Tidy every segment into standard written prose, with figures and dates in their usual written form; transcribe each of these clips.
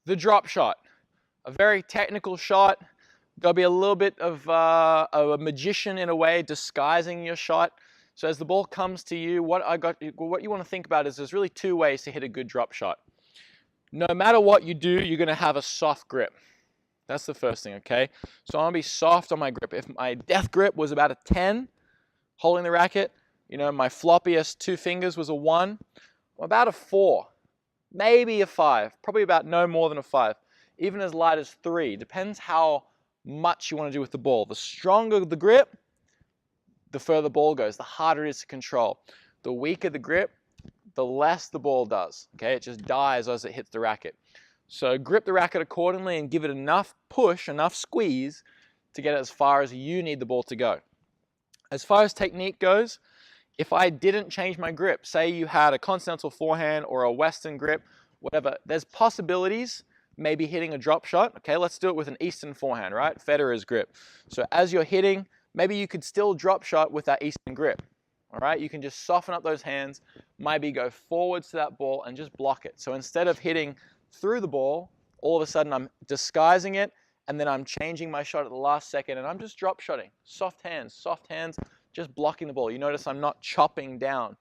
The drop shot, a very technical shot. Got to be a little bit of a magician in a way, disguising your shot. So as the ball comes to you, what you want to think about is there's really two ways to hit a good drop shot. No matter what you do, you're going to have a soft grip. That's the first thing, okay? So I'm going to be soft on my grip. If my death grip was about a 10, holding the racket, you know, my floppiest two fingers was a 1, I'm about a 4, maybe a 5, probably about no more than a 5, even as light as 3. Depends how much you want to do with the ball. The stronger the grip, the further the ball goes, the harder it is to control. The weaker the grip, the less the ball does, okay? It just dies as it hits the racket. So grip the racket accordingly and give it enough push, enough squeeze to get it as far as you need the ball to go. As far as technique goes, if I didn't change my grip, say you had a continental forehand or a Western grip, whatever, there's possibilities maybe hitting a drop shot. Okay, let's do it with an Eastern forehand, right? Federer's grip. So as you're hitting, maybe you could still drop shot with that Eastern grip. All right, you can just soften up those hands, maybe go forwards to that ball and just block it. So instead of hitting through the ball, all of a sudden I'm disguising it and then I'm changing my shot at the last second and I'm just drop shotting. Soft hands, just blocking the ball. You notice I'm not chopping down.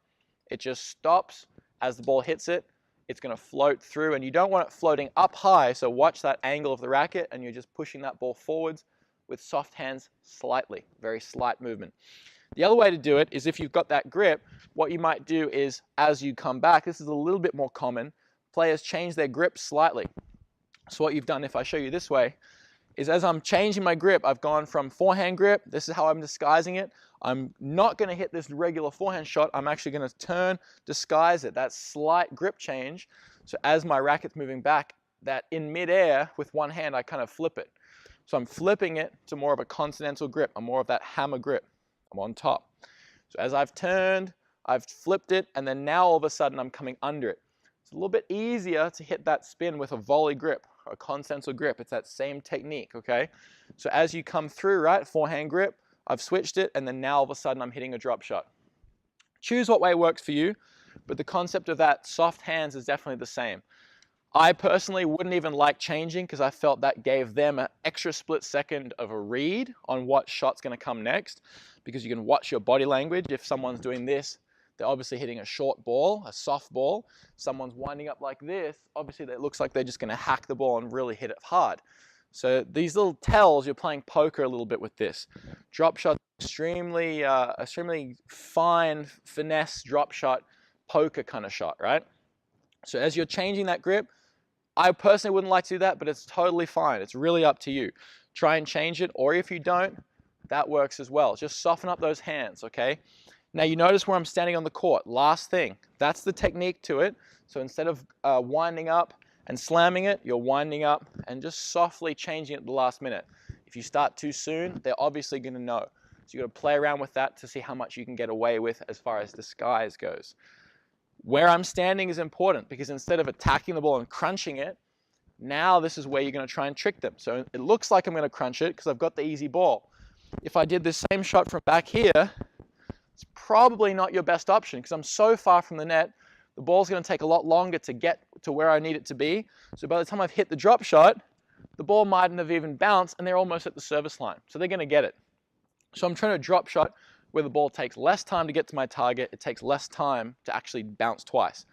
It just stops as the ball hits it. It's going to float through and you don't want it floating up high, so watch that angle of the racket and you're just pushing that ball forwards with soft hands slightly, very slight movement. The other way to do it is if you've got that grip, what you might do is as you come back, this is a little bit more common, players change their grip slightly. So what you've done, if I show you this way, is as I'm changing my grip, I've gone from forehand grip, this is how I'm disguising it. I'm not going to hit this regular forehand shot, I'm actually going to turn, disguise it, that slight grip change. So as my racket's moving back, that in midair with one hand, I kind of flip it. So I'm flipping it to more of a continental grip, I'm more of that hammer grip. I'm on top. So as I've turned, I've flipped it, and then now all of a sudden I'm coming under it. It's a little bit easier to hit that spin with a volley grip, or a continental grip. It's that same technique, okay? So as you come through, right, forehand grip, I've switched it, and then now all of a sudden I'm hitting a drop shot. Choose what way works for you, but the concept of that soft hands is definitely the same. I personally wouldn't even like changing because I felt that gave them an extra split second of a read on what shot's going to come next, because you can watch your body language. If someone's doing this, they're obviously hitting a short ball, a soft ball. Someone's winding up like this, obviously it looks like they're just going to hack the ball and really hit it hard. So these little tells, you're playing poker a little bit with this. Drop shot, extremely fine finesse drop shot, poker kind of shot, right? So as you're changing that grip, I personally wouldn't like to do that, but it's totally fine. It's really up to you. Try and change it, or if you don't, that works as well. Just soften up those hands, okay? Now you notice where I'm standing on the court. Last thing, that's the technique to it. So instead of winding up and slamming it, you're winding up and just softly changing it at the last minute. If you start too soon, they're obviously going to know. So you got to play around with that to see how much you can get away with as far as disguise goes. Where I'm standing is important because instead of attacking the ball and crunching it, now this is where you're going to try and trick them. So it looks like I'm going to crunch it because I've got the easy ball. If I did this same shot from back here, it's probably not your best option because I'm so far from the net, the ball's going to take a lot longer to get to where I need it to be. So by the time I've hit the drop shot, the ball mightn't have even bounced and they're almost at the service line. So they're going to get it. So I'm trying to drop shot where the ball takes less time to get to my target, it takes less time to actually bounce twice.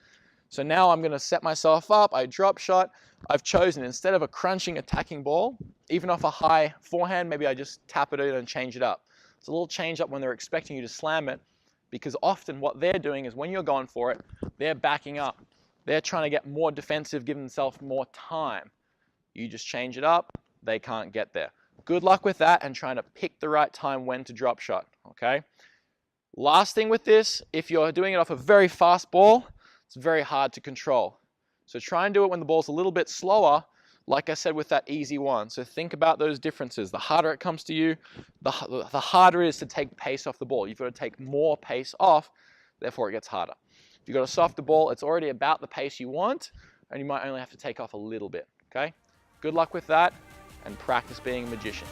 So now I'm going to set myself up, I drop shot, I've chosen instead of a crunching attacking ball, even off a high forehand, maybe I just tap it in and change it up. It's a little change up when they're expecting you to slam it, because often what they're doing is when you're going for it, they're backing up. They're trying to get more defensive, give themselves more time. You just change it up, they can't get there. Good luck with that and trying to pick the right time when to drop shot, okay? Last thing with this, if you're doing it off a very fast ball, it's very hard to control. So try and do it when the ball's a little bit slower, like I said with that easy one. So think about those differences. The harder it comes to you, the harder it is to take pace off the ball. You've got to take more pace off, therefore it gets harder. If you've got a softer ball, it's already about the pace you want, and you might only have to take off a little bit, okay? Good luck with that, and practice being a magician.